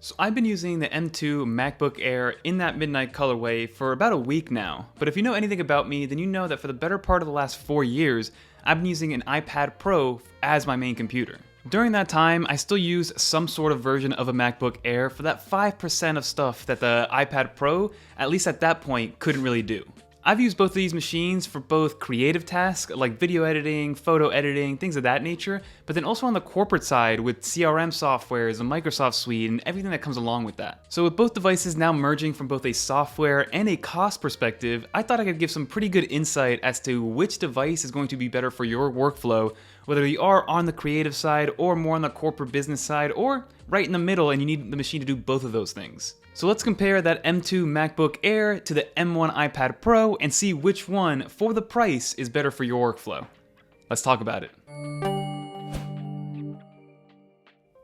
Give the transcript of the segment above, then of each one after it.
So I've been using the M2 MacBook Air in that midnight colorway for about a week now, but if you know anything about me, then you know that for the better part of the last 4 years, I've been using an iPad Pro as my main computer. During that time, I still use some sort of version of a MacBook Air for that 5% of stuff that the iPad Pro, at least at that point, couldn't really do. I've used both of these machines for both creative tasks like video editing, photo editing, things of that nature, but then also on the corporate side with CRM softwares, the Microsoft Suite, and everything that comes along with that. So with both devices now merging from both a software and a cost perspective, I thought I could give some pretty good insight as to which device is going to be better for your workflow, whether you are on the creative side or more on the corporate business side, or right in the middle and you need the machine to do both of those things. So let's compare that M2 MacBook Air to the M1 iPad Pro and see which one, for the price, is better for your workflow. Let's talk about it.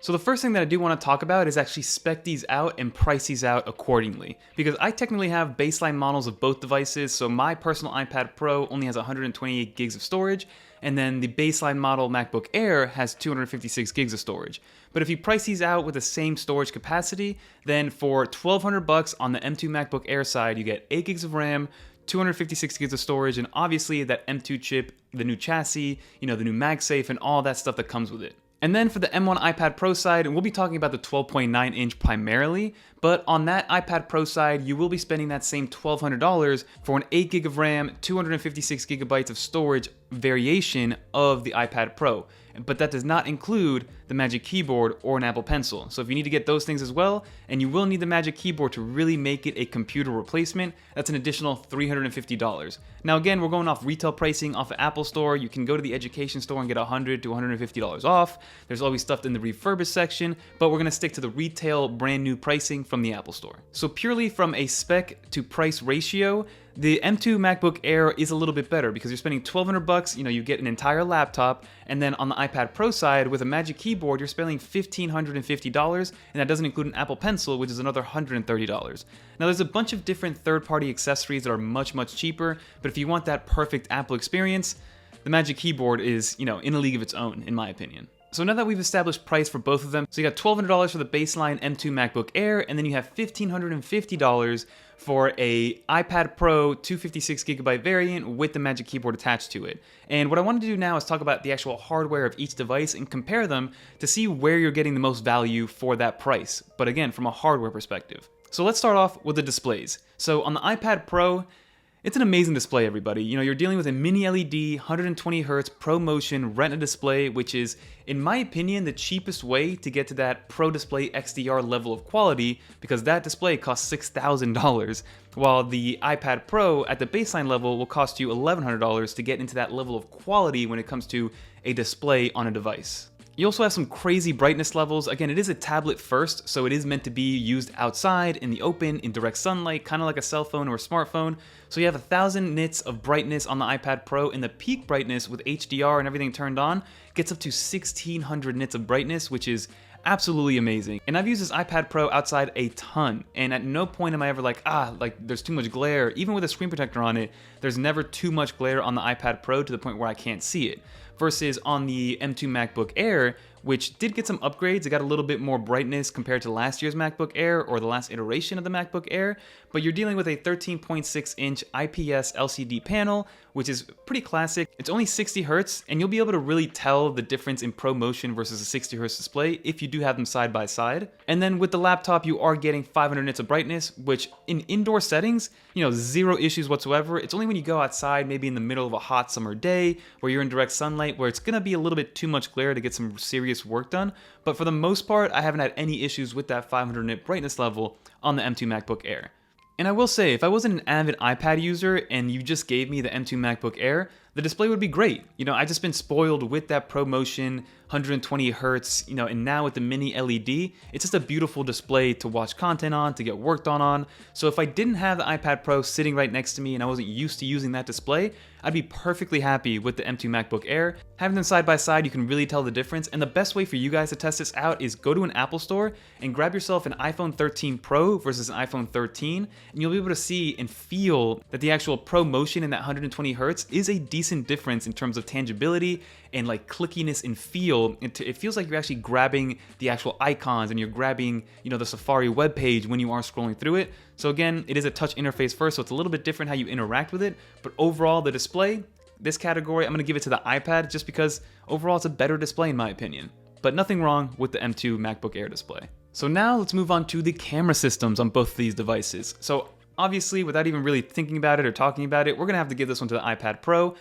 So the first thing that I do want to talk about is actually spec these out and price these out accordingly. Because I technically have baseline models of both devices, so my personal iPad Pro only has 128 gigs of storage, and then the baseline model MacBook Air has 256 gigs of storage. But if you price these out with the same storage capacity, then for $1,200 on the M2 MacBook Air side, you get 8 gigs of RAM, 256 gigs of storage, and obviously that M2 chip, the new chassis, the new MagSafe, and all that stuff that comes with it. And then for the M1 iPad Pro side, and we'll be talking about the 12.9 inch primarily, but on that iPad Pro side, you will be spending that same $1,200 for an 8 gig of RAM, 256 gigabytes of storage variation of the iPad Pro. But that does not include the Magic Keyboard or an Apple Pencil. So if you need to get those things as well, and you will need the Magic Keyboard to really make it a computer replacement, that's an additional $350. Now again, we're going off retail pricing off the Apple Store. You can go to the education store and get $100 to $150 off. There's always stuff in the refurbished section, but we're gonna stick to the retail brand new pricing from the Apple Store. So purely from a spec to price ratio, the M2 MacBook Air is a little bit better because you're spending $1,200, you get an entire laptop, and then on the iPad Pro side with a Magic Keyboard, you're spending $1,550, and that doesn't include an Apple Pencil, which is another $130. Now there's a bunch of different third-party accessories that are much, much cheaper, but if you want that perfect Apple experience, the Magic Keyboard is, in a league of its own, in my opinion. So now that we've established price for both of them, so you got $1,200 for the baseline M2 MacBook Air, and then you have $1,550 for a iPad Pro 256GB variant with the Magic Keyboard attached to it. And what I wanted to do now is talk about the actual hardware of each device and compare them to see where you're getting the most value for that price, but again, from a hardware perspective. So let's start off with the displays. So on the iPad Pro, it's an amazing display, everybody. You're dealing with a mini LED, 120Hz ProMotion Retina display, which is, in my opinion, the cheapest way to get to that Pro Display XDR level of quality, because that display costs $6,000, while the iPad Pro at the baseline level will cost you $1,100 to get into that level of quality when it comes to a display on a device. You also have some crazy brightness levels. Again, it is a tablet first, so it is meant to be used outside, in the open, in direct sunlight, kind of like a cell phone or a smartphone. So you have 1,000 nits of brightness on the iPad Pro, and the peak brightness with HDR and everything turned on gets up to 1,600 nits of brightness, which is absolutely amazing. And I've used this iPad Pro outside a ton, and at no point am I ever like there's too much glare. Even with a screen protector on it, there's never too much glare on the iPad Pro to the point where I can't see it. Versus on the M2 MacBook Air, which did get some upgrades. It got a little bit more brightness compared to last year's MacBook Air or the last iteration of the MacBook Air, but you're dealing with a 13.6-inch IPS LCD panel, which is pretty classic. It's only 60 Hz, and you'll be able to really tell the difference in ProMotion versus a 60 Hz display if you do have them side by side. And then with the laptop, you are getting 500 nits of brightness, which in indoor settings, zero issues whatsoever. It's only when you go outside, maybe in the middle of a hot summer day, where you're in direct sunlight, where it's gonna be a little bit too much glare to get some serious work done. But for the most part, I haven't had any issues with that 500 nit brightness level on the M2 MacBook Air. And I will say, if I wasn't an avid iPad user and you just gave me the M2 MacBook Air, the display would be great. I just been spoiled with that ProMotion 120 Hz, and now with the mini LED, it's just a beautiful display to watch content on, to get work done on. So if I didn't have the iPad Pro sitting right next to me and I wasn't used to using that display, I'd be perfectly happy with the M2 MacBook Air. Having them side by side, you can really tell the difference. And the best way for you guys to test this out is go to an Apple store and grab yourself an iPhone 13 Pro versus an iPhone 13, and you'll be able to see and feel that the actual ProMotion in that 120 Hz is a decent decent difference in terms of tangibility and like clickiness and feel. It feels like you're actually grabbing the actual icons and you're grabbing, the Safari web page when you are scrolling through it. So again, it is a touch interface first, so it's a little bit different how you interact with it. But overall, the display, this category, I'm gonna give it to the iPad just because overall it's a better display in my opinion. But nothing wrong with the M2 MacBook Air display. So now let's move on to the camera systems on both of these devices. So obviously, without even really thinking about it or talking about it, we're gonna have to give this one to the iPad Pro,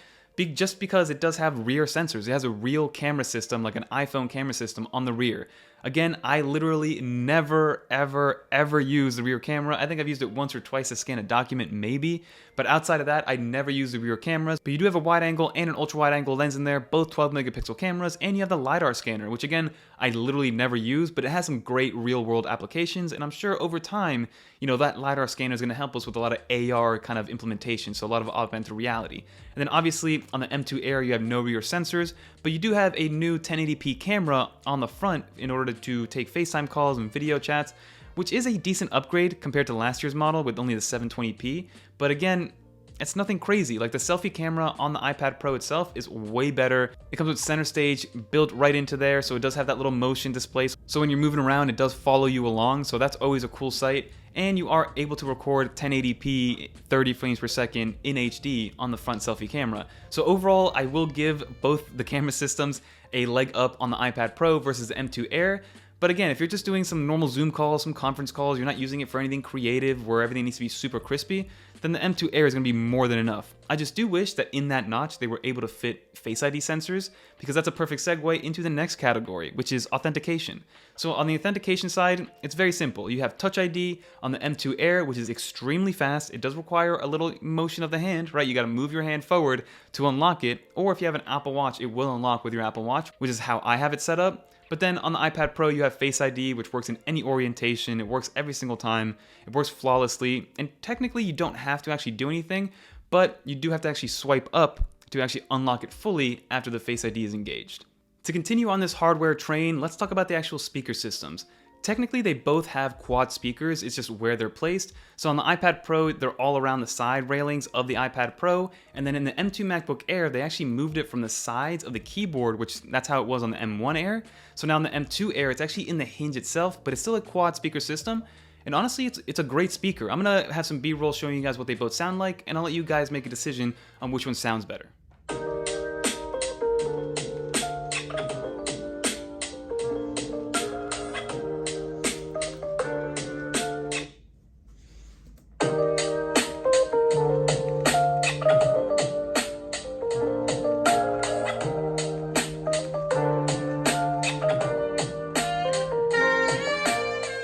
just because it does have rear sensors. It has a real camera system, like an iPhone camera system on the rear. Again, I literally never, ever use the rear camera. I think I've used it once or twice to scan a document, maybe. But outside of that, I never use the rear cameras. But you do have a wide angle and an ultra wide angle lens in there, both 12 megapixel cameras, and you have the LiDAR scanner, which again, I literally never use, but it has some great real world applications. And I'm sure over time, that LiDAR scanner is gonna help us with a lot of AR kind of implementation, so a lot of augmented reality. And then obviously on the M2 Air, you have no rear sensors, but you do have a new 1080p camera on the front in order to take FaceTime calls and video chats, which is a decent upgrade compared to last year's model with only the 720p. But again, it's nothing crazy. Like the selfie camera on the iPad Pro itself is way better. It comes with center stage built right into there, so it does have that little motion display. So when you're moving around, it does follow you along, so that's always a cool sight. And you are able to record 1080p 30 frames per second in HD on the front selfie camera. So overall, I will give both the camera systems a leg up on the iPad Pro versus the M2 Air. But again, if you're just doing some normal Zoom calls, some conference calls, you're not using it for anything creative where everything needs to be super crispy, then the M2 Air is going to be more than enough. I just do wish that in that notch they were able to fit FaceID sensors, because that's a perfect segue into the next category, which is authentication. So on the authentication side, it's very simple. You have Touch ID on the M2 Air, which is extremely fast. It does require a little motion of the hand, right? You got to move your hand forward to unlock it, or if you have an Apple Watch, it will unlock with your Apple Watch, which is how I have it set up. But then on the iPad Pro, you have Face ID, which works in any orientation. It works every single time. It works flawlessly. And technically, you don't have to actually do anything, but you do have to actually swipe up to actually unlock it fully after the Face ID is engaged. To continue on this hardware train, let's talk about the actual speaker systems. Technically, they both have quad speakers, it's just where they're placed. So on the iPad Pro, they're all around the side railings of the iPad Pro, and then in the M2 MacBook Air, they actually moved it from the sides of the keyboard, which that's how it was on the M1 Air. So now on the M2 Air, it's actually in the hinge itself, but it's still a quad speaker system. And honestly, it's a great speaker. I'm gonna have some B-roll showing you guys what they both sound like, and I'll let you guys make a decision on which one sounds better.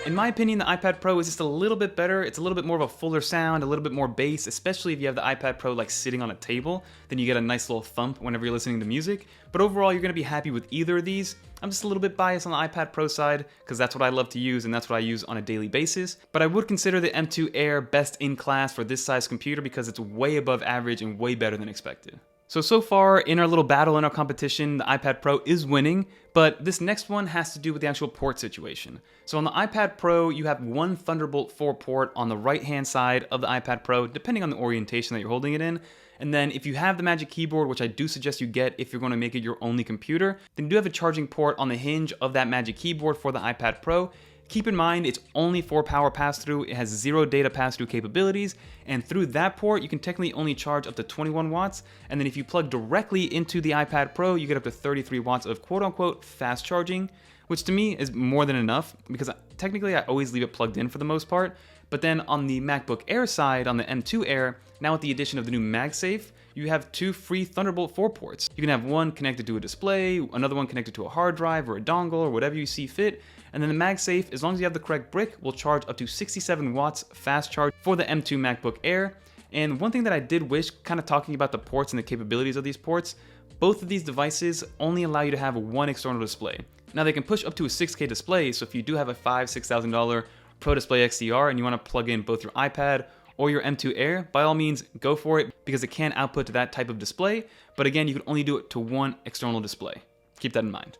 In my opinion, the iPad Pro is just a little bit better. It's a little bit more of a fuller sound, a little bit more bass, especially if you have the iPad Pro like sitting on a table, then you get a nice little thump whenever you're listening to music. But overall, you're gonna be happy with either of these. I'm just a little bit biased on the iPad Pro side because that's what I love to use and that's what I use on a daily basis. But I would consider the M2 Air best in class for this size computer because it's way above average and way better than expected. So far in our little battle, in our competition, the iPad Pro is winning, but this next one has to do with the actual port situation. So on the iPad Pro, you have one Thunderbolt 4 port on the right-hand side of the iPad Pro, depending on the orientation that you're holding it in. And then if you have the Magic Keyboard, which I do suggest you get if you're going to make it your only computer, then you do have a charging port on the hinge of that Magic Keyboard for the iPad Pro. Keep in mind, it's only for power pass-through. It has 0 data pass-through capabilities, and through that port, you can technically only charge up to 21 watts, and then if you plug directly into the iPad Pro, you get up to 33 watts of quote-unquote fast charging, which to me is more than enough, because technically I always leave it plugged in for the most part. But then on the MacBook Air side, on the M2 Air, now with the addition of the new MagSafe, you have 2 free Thunderbolt 4 ports. You can have one connected to a display, another one connected to a hard drive or a dongle or whatever you see fit, and then the MagSafe, as long as you have the correct brick, will charge up to 67 watts fast charge for the M2 MacBook Air. And one thing that I did wish, kind of talking about the ports and the capabilities of these ports, both of these devices only allow you to have one external display. Now they can push up to a 6K display, so if you do have a $5,000-$6,000 Pro Display XDR and you want to plug in both your iPad or your M2 Air, by all means go for it because it can output to that type of display, but again, you can only do it to one external display. Keep that in mind.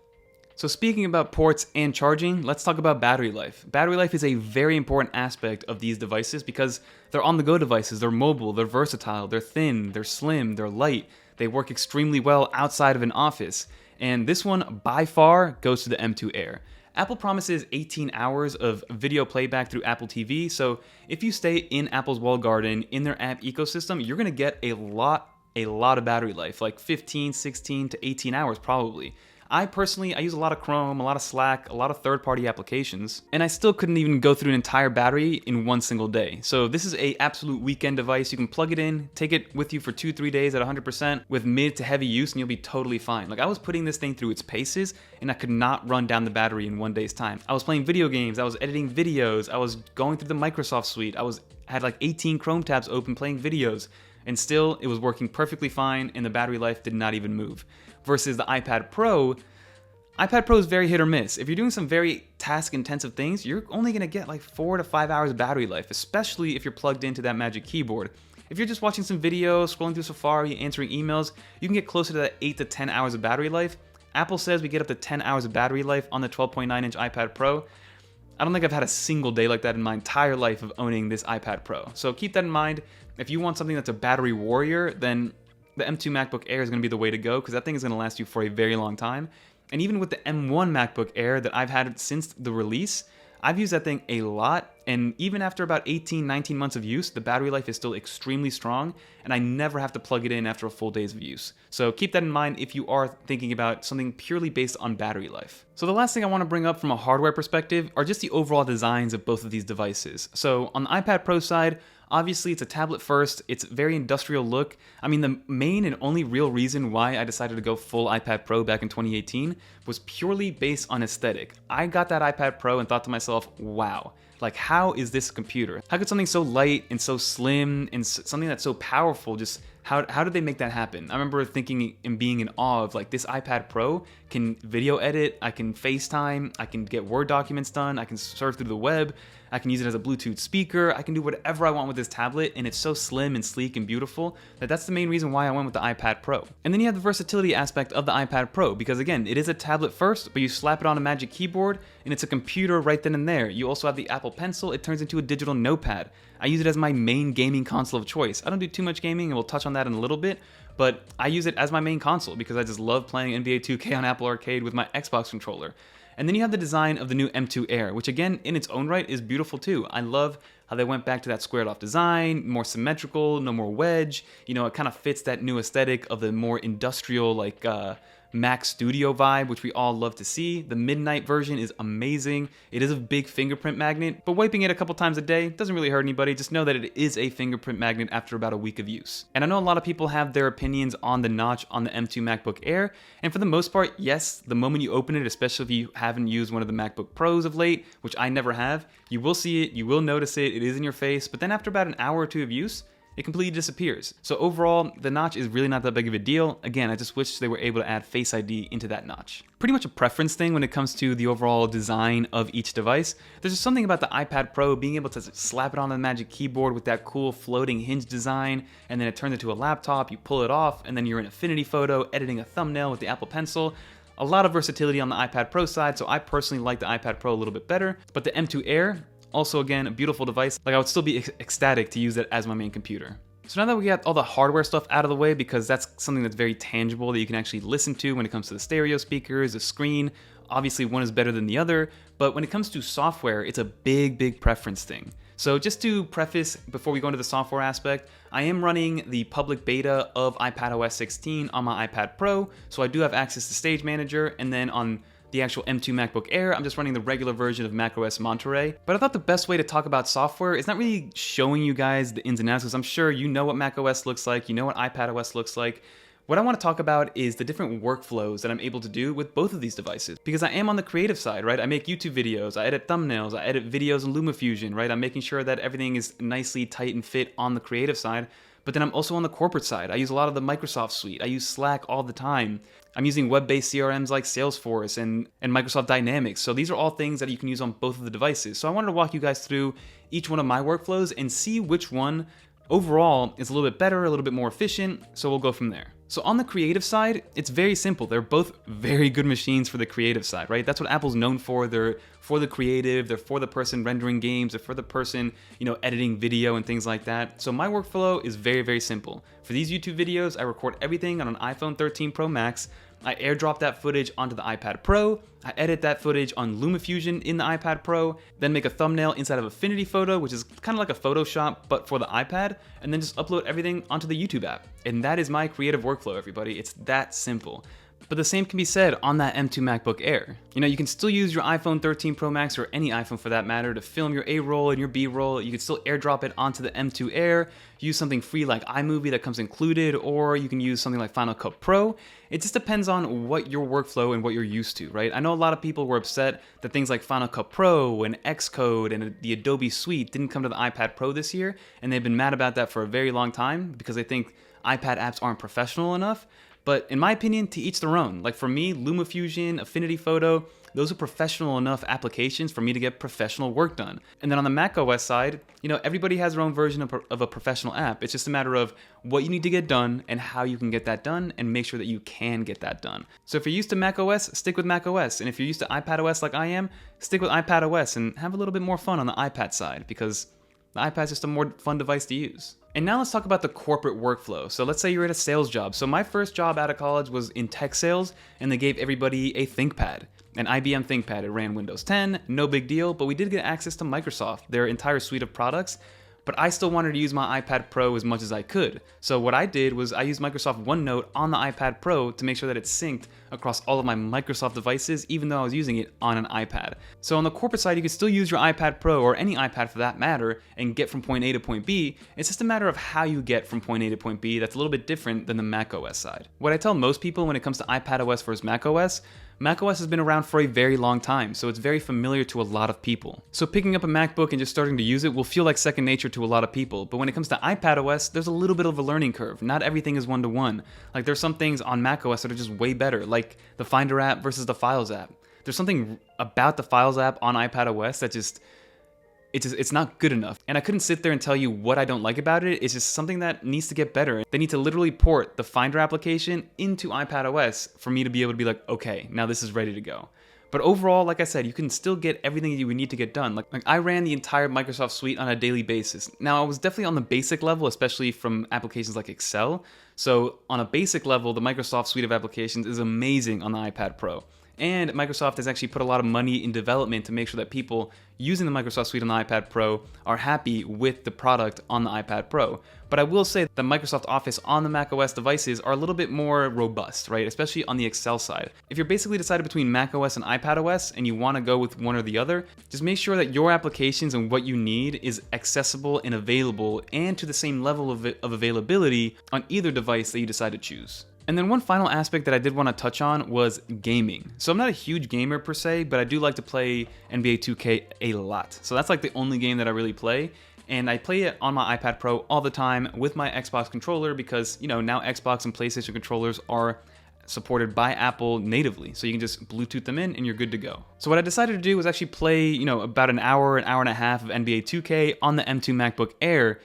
So speaking about ports and charging, let's talk about battery life. Battery life is a very important aspect of these devices because they're on-the-go devices, they're mobile, they're versatile, they're thin, they're slim, they're light, they work extremely well outside of an office. And this one, by far, goes to the M2 Air. Apple promises 18 hours of video playback through Apple TV, so if you stay in Apple's walled garden, in their app ecosystem, you're gonna get a lot of battery life, like 15, 16 to 18 hours probably. I use a lot of Chrome, a lot of Slack, a lot of third-party applications, and I still couldn't even go through an entire battery in one single day. So this is a absolute weekend device. You can plug it in, take it with you for 2-3 days at 100% with mid to heavy use, and you'll be totally fine. Like, I was putting this thing through its paces, and I could not run down the battery in one day's time. I was playing video games, I was editing videos, I was going through the Microsoft suite, had like 18 Chrome tabs open playing videos, and still it was working perfectly fine, and the battery life did not even move. Versus the iPad Pro is very hit or miss. If you're doing some very task-intensive things, you're only gonna get like 4 to 5 hours of battery life, especially if you're plugged into that Magic Keyboard. If you're just watching some videos, scrolling through Safari, answering emails, you can get closer to that 8 to 10 hours of battery life. Apple says we get up to 10 hours of battery life on the 12.9-inch iPad Pro. I don't think I've had a single day like that in my entire life of owning this iPad Pro. So keep that in mind. If you want something that's a battery warrior, then the M2 MacBook Air is going to be the way to go because that thing is going to last you for a very long time. And even with the M1 MacBook Air that I've had since the release, I've used that thing a lot, and even after about 18, 19 months of use, the battery life is still extremely strong, and I never have to plug it in after a full day's of use. So keep that in mind if you are thinking about something purely based on battery life. So the last thing I want to bring up from a hardware perspective are just the overall designs of both of these devices. So on the iPad Pro side, obviously it's a tablet first, it's a very industrial look. I mean, the main and only real reason why I decided to go full iPad Pro back in 2018 was purely based on aesthetic. I got that iPad Pro and thought to myself, wow, like how is this a computer? How could something so light and so slim and something that's so powerful just how did they make that happen? I remember thinking and being in awe of like this iPad Pro can video edit, I can FaceTime, I can get Word documents done, I can surf through the web, I can use it as a Bluetooth speaker, I can do whatever I want with this tablet, and it's so slim and sleek and beautiful that's the main reason why I went with the iPad Pro. And then you have the versatility aspect of the iPad Pro, because again, it is a tablet first, but you slap it on a Magic Keyboard, and it's a computer right then and there. You also have the Apple Pencil, it turns into a digital notepad. I use it as my main gaming console of choice. I don't do too much gaming, and we'll touch on that in a little bit, but I use it as my main console because I just love playing NBA 2K on Apple Arcade with my Xbox controller. And then you have the design of the new M2 Air, which again, in its own right, is beautiful too. I love how they went back to that squared off design, more symmetrical, no more wedge. You know, it kind of fits that new aesthetic of the more industrial, like, Mac Studio vibe, which we all love to see. The midnight version is amazing. It is a big fingerprint magnet, but wiping it a couple times a day doesn't really hurt anybody. Just know that it is a fingerprint magnet after about a week of use. And I know a lot of people have their opinions on the notch on the M2 MacBook Air, and for the most part, yes, the moment you open it, especially if you haven't used one of the MacBook Pros of late, which I never have, you will see it, you will notice it, it is in your face, but then after about an hour or two of use, it completely disappears. So overall, the notch is really not that big of a deal. Again, I just wish they were able to add Face ID into that notch. Pretty much a preference thing when it comes to the overall design of each device. There's just something about the iPad Pro being able to slap it on the Magic Keyboard with that cool floating hinge design, and then it turns into a laptop, you pull it off, and then you're in Affinity Photo editing a thumbnail with the Apple Pencil. A lot of versatility on the iPad Pro side, so I personally like the iPad Pro a little bit better. But the M2 Air, also again, a beautiful device. Like, I would still be ecstatic to use it as my main computer. So now that we got all the hardware stuff out of the way, because that's something that's very tangible that you can actually listen to when it comes to the stereo speakers, the screen, obviously one is better than the other, but when it comes to software, it's a big preference thing. So just to preface, before we go into the software aspect, I am running the public beta of iPadOS 16 on my iPad Pro, so I do have access to Stage Manager, and then on the actual M2 MacBook Air, I'm just running the regular version of macOS Monterey. But I thought the best way to talk about software is not really showing you guys the ins and outs, because I'm sure you know what macOS looks like, you know what iPadOS looks like. What I want to talk about is the different workflows that I'm able to do with both of these devices, because I am on the creative side, right? I make YouTube videos, I edit thumbnails, I edit videos in LumaFusion, right? I'm making sure that everything is nicely tight and fit on the creative side. But then I'm also on the corporate side. I use a lot of the Microsoft suite. I use Slack all the time. I'm using web-based CRMs like Salesforce and Microsoft Dynamics. So these are all things that you can use on both of the devices. So I wanted to walk you guys through each one of my workflows and see which one overall is a little bit better, a little bit more efficient. So we'll go from there. So on the creative side, it's very simple. They're both very good machines for the creative side, right? That's what Apple's known for. They're for the creative, they're for the person rendering games, they're for the person, editing video and things like that. So my workflow is very, very simple. For these YouTube videos, I record everything on an iPhone 13 Pro Max. I airdrop that footage onto the iPad Pro, I edit that footage on LumaFusion in the iPad Pro, then make a thumbnail inside of Affinity Photo, which is kind of like a Photoshop, but for the iPad, and then just upload everything onto the YouTube app. And that is my creative workflow, everybody. It's that simple. But the same can be said on that M2 MacBook Air. You can still use your iPhone 13 Pro Max or any iPhone for that matter to film your A-roll and your B-roll. You can still airdrop it onto the M2 Air, use something free like iMovie that comes included, or you can use something like Final Cut Pro. It just depends on what your workflow and what you're used to, right? I know a lot of people were upset that things like Final Cut Pro and Xcode and the Adobe Suite didn't come to the iPad Pro this year, and they've been mad about that for a very long time because they think iPad apps aren't professional enough. But in my opinion, to each their own. Like for me, LumaFusion, Affinity Photo, those are professional enough applications for me to get professional work done. And then on the macOS side, everybody has their own version of a professional app. It's just a matter of what you need to get done and how you can get that done and make sure that you can get that done. So if you're used to macOS, stick with macOS. And if you're used to iPadOS like I am, stick with iPadOS and have a little bit more fun on the iPad side because the iPad's just a more fun device to use. And now let's talk about the corporate workflow. So let's say you're at a sales job. So my first job out of college was in tech sales, and they gave everybody a ThinkPad, an IBM ThinkPad. It ran Windows 10, no big deal, but we did get access to Microsoft, their entire suite of products. But I still wanted to use my iPad Pro as much as I could. So what I did was I used Microsoft OneNote on the iPad Pro to make sure that it's synced across all of my Microsoft devices, even though I was using it on an iPad. So on the corporate side, you can still use your iPad Pro or any iPad for that matter and get from point A to point B. It's just a matter of how you get from point A to point B that's a little bit different than the macOS side. What I tell most people when it comes to iPadOS versus macOS, macOS has been around for a very long time, so it's very familiar to a lot of people. So picking up a MacBook and just starting to use it will feel like second nature to a lot of people, but when it comes to iPadOS, there's a little bit of a learning curve. Not everything is one-to-one. Like there's some things on macOS that are just way better, like the Finder app versus the Files app. There's something about the Files app on iPadOS that it's not good enough. And I couldn't sit there and tell you what I don't like about it. It's just something that needs to get better. They need to literally port the Finder application into iPadOS for me to be able to be like, okay, now this is ready to go. But overall, like I said, you can still get everything that you would need to get done. Like I ran the entire Microsoft suite on a daily basis. Now I was definitely on the basic level, especially from applications like Excel. So on a basic level, the Microsoft suite of applications is amazing on the iPad Pro. And Microsoft has actually put a lot of money in development to make sure that people using the Microsoft Suite on the iPad Pro are happy with the product on the iPad Pro. But I will say that Microsoft Office on the macOS devices are a little bit more robust, right? Especially on the Excel side. If you're basically decided between macOS and iPadOS and you want to go with one or the other, just make sure that your applications and what you need is accessible and available and to the same level of availability on either device that you decide to choose. And then one final aspect that I did want to touch on was gaming. So I'm not a huge gamer per se, but I do like to play NBA 2K a lot. So that's like the only game that I really play. And I play it on my iPad Pro all the time with my Xbox controller because, now Xbox and PlayStation controllers are supported by Apple natively. So you can just Bluetooth them in and you're good to go. So what I decided to do was actually play, about an hour and a half of NBA 2K on the M2 MacBook Air.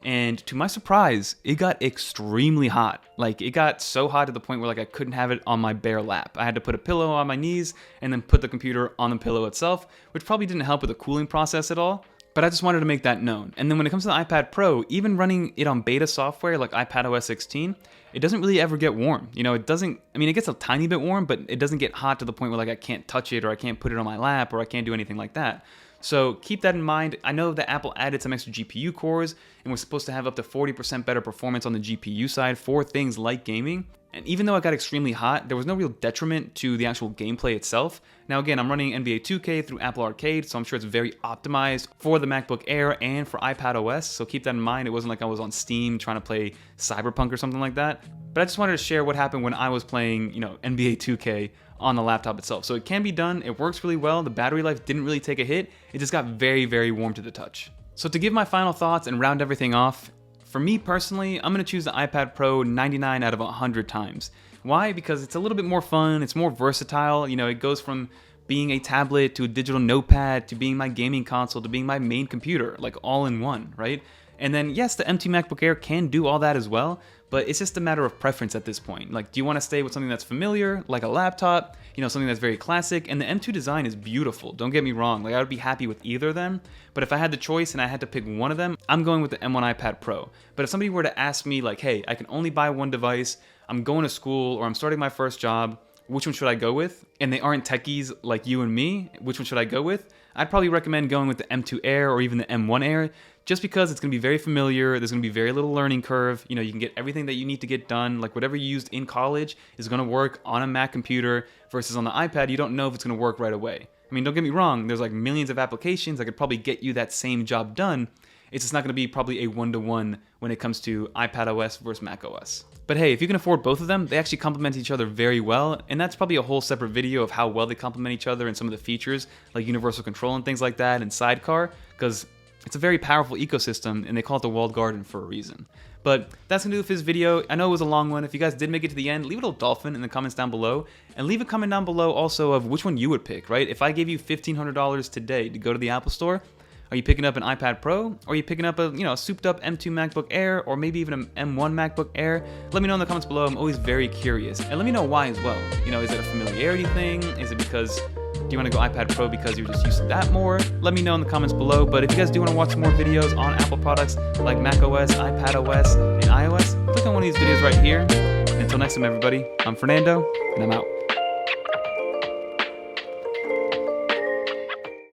And to my surprise, it got extremely hot. Like it got so hot to the point where I couldn't have it on my bare lap. I had to put a pillow on my knees and then put the computer on the pillow itself, which probably didn't help with the cooling process at all. But I just wanted to make that known. And then when it comes to the iPad Pro, even running it on beta software like iPadOS 16, it doesn't really ever get warm. It gets a tiny bit warm, but it doesn't get hot to the point where I can't touch it or I can't put it on my lap or I can't do anything like that. So keep that in mind. I know that Apple added some extra GPU cores and we're supposed to have up to 40% better performance on the GPU side for things like gaming. And even though it got extremely hot, there was no real detriment to the actual gameplay itself. Now again, I'm running NBA 2K through Apple Arcade, so I'm sure it's very optimized for the MacBook Air and for iPadOS, so keep that in mind. It wasn't like I was on Steam trying to play Cyberpunk or something like that. But I just wanted to share what happened when I was playing, NBA 2K on the laptop itself. So it can be done, it works really well, the battery life didn't really take a hit, it just got very, very warm to the touch. So to give my final thoughts and round everything off, for me personally, I'm going to choose the iPad Pro 99 out of 100 times. Why? Because it's a little bit more fun, it's more versatile, it goes from being a tablet to a digital notepad to being my gaming console to being my main computer, all in one, right? And then yes, the M2 MacBook Air can do all that as well, but it's just a matter of preference at this point. Like, do you want to stay with something that's familiar, like a laptop, something that's very classic? And the M2 design is beautiful, don't get me wrong. Like, I would be happy with either of them, but if I had the choice and I had to pick one of them, I'm going with the M1 iPad Pro. But if somebody were to ask me, like, hey, I can only buy one device, I'm going to school, or I'm starting my first job, which one should I go with? And they aren't techies like you and me, which one should I go with? I'd probably recommend going with the M2 Air or even the M1 Air, just because it's going to be very familiar, there's going to be very little learning curve, you can get everything that you need to get done, like whatever you used in college is going to work on a Mac computer, versus on the iPad, you don't know if it's going to work right away. I mean, don't get me wrong, there's like millions of applications that could probably get you that same job done. It's just not going to be probably a one-to-one when it comes to iPadOS versus macOS. But hey, if you can afford both of them, they actually complement each other very well, and that's probably a whole separate video of how well they complement each other and some of the features, like universal control and things like that, and sidecar, because it's a very powerful ecosystem, and they call it the walled garden for a reason. But that's gonna do it for this video. I know it was a long one. If you guys did make it to the end, leave a little dolphin in the comments down below, and leave a comment down below also of which one you would pick, right? If I gave you $1,500 today to go to the Apple Store, are you picking up an iPad Pro? Or are you picking up a souped up M2 MacBook Air, or maybe even an M1 MacBook Air? Let me know in the comments below. I'm always very curious, and let me know why as well. Is it a familiarity thing? Is it because do you want to go iPad Pro because you're just used to that more? Let me know in the comments below. But if you guys do want to watch more videos on Apple products like macOS, iPadOS, and iOS, click on one of these videos right here. And until next time, everybody, I'm Fernando, and I'm out.